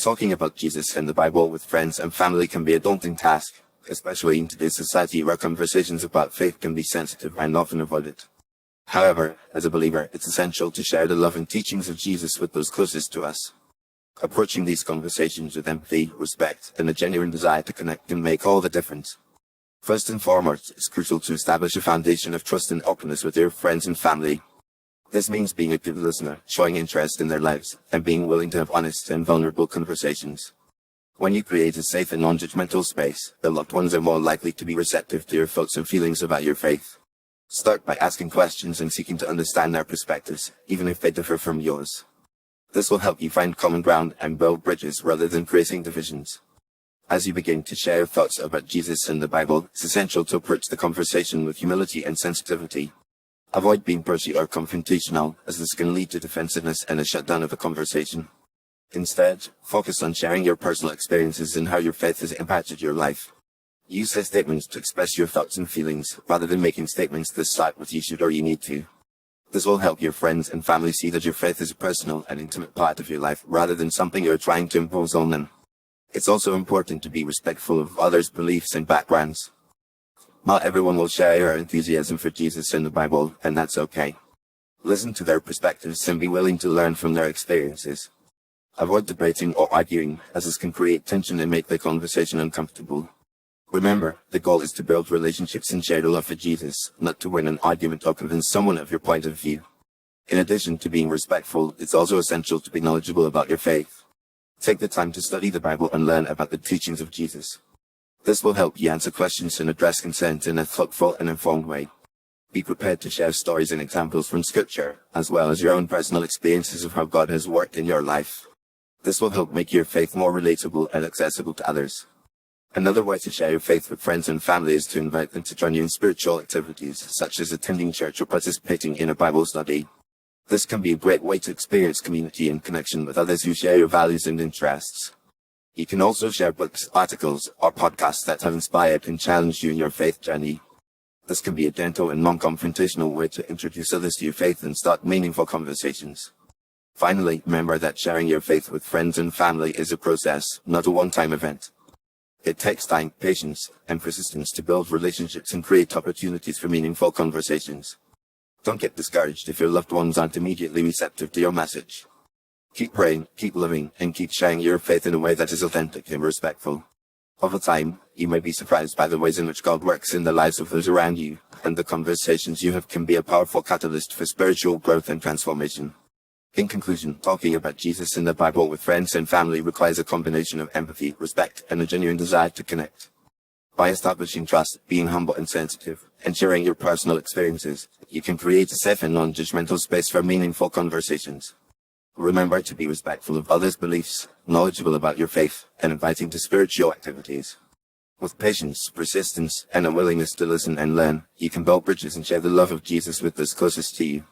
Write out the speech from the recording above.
Talking about Jesus and the Bible with friends and family can be a daunting task, especially in today's society where conversations about faith can be sensitive and often avoided. However, as a believer, it's essential to share the love and teachings of Jesus with those closest to us. Approaching these conversations with empathy, respect, and a genuine desire to connect can make all the difference. First and foremost, it's crucial to establish a foundation of trust and openness with your friends and family. This means being a good listener, showing interest in their lives, and being willing to have honest and vulnerable conversations. When you create a safe and non-judgmental space, the loved ones are more likely to be receptive to your thoughts and feelings about your faith. Start by asking questions and seeking to understand their perspectives, even if they differ from yours. This will help you find common ground and build bridges rather than creating divisions. As you begin to share your thoughts about Jesus and the Bible, it's essential to approach the conversation with humility and sensitivity. Avoid being pushy or confrontational, as this can lead to defensiveness and a shutdown of the conversation. Instead, focus on sharing your personal experiences and how your faith has impacted your life. Use these statements to express your thoughts and feelings, rather than making statements that start with "you should" or "you need to." This will help your friends and family see that your faith is a personal and intimate part of your life, rather than something you're trying to impose on them. It's also important to be respectful of others' beliefs and backgrounds. Not everyone will share your enthusiasm for Jesus and the Bible, and that's okay. Listen to their perspectives and be willing to learn from their experiences. Avoid debating or arguing, as this can create tension and make the conversation uncomfortable. Remember, the goal is to build relationships and share the love for Jesus, not to win an argument or convince someone of your point of view. In addition to being respectful, it's also essential to be knowledgeable about your faith. Take the time to study the Bible and learn about the teachings of Jesus. This will help you answer questions and address concerns in a thoughtful and informed way. Be prepared to share stories and examples from Scripture, as well as your own personal experiences of how God has worked in your life. This will help make your faith more relatable and accessible to others. Another way to share your faith with friends and family is to invite them to join you in spiritual activities, such as attending church or participating in a Bible study. This can be a great way to experience community and connection with others who share your values and interests. You can also share books, articles, or podcasts that have inspired and challenged you in your faith journey. This can be a gentle and non-confrontational way to introduce others to your faith and start meaningful conversations. Finally, remember that sharing your faith with friends and family is a process, not a one-time event. It takes time, patience, and persistence to build relationships and create opportunities for meaningful conversations. Don't get discouraged if your loved ones aren't immediately receptive to your message. Keep praying, keep living, and keep sharing your faith in a way that is authentic and respectful. Over time, you may be surprised by the ways in which God works in the lives of those around you, and the conversations you have can be a powerful catalyst for spiritual growth and transformation. In conclusion, talking about Jesus and the Bible with friends and family requires a combination of empathy, respect, and a genuine desire to connect. By establishing trust, being humble and sensitive, and sharing your personal experiences, you can create a safe and non-judgmental space for meaningful conversations. Remember to be respectful of others' beliefs, knowledgeable about your faith, and inviting to spiritual activities. With patience, persistence, and a willingness to listen and learn, you can build bridges and share the love of Jesus with those closest to you.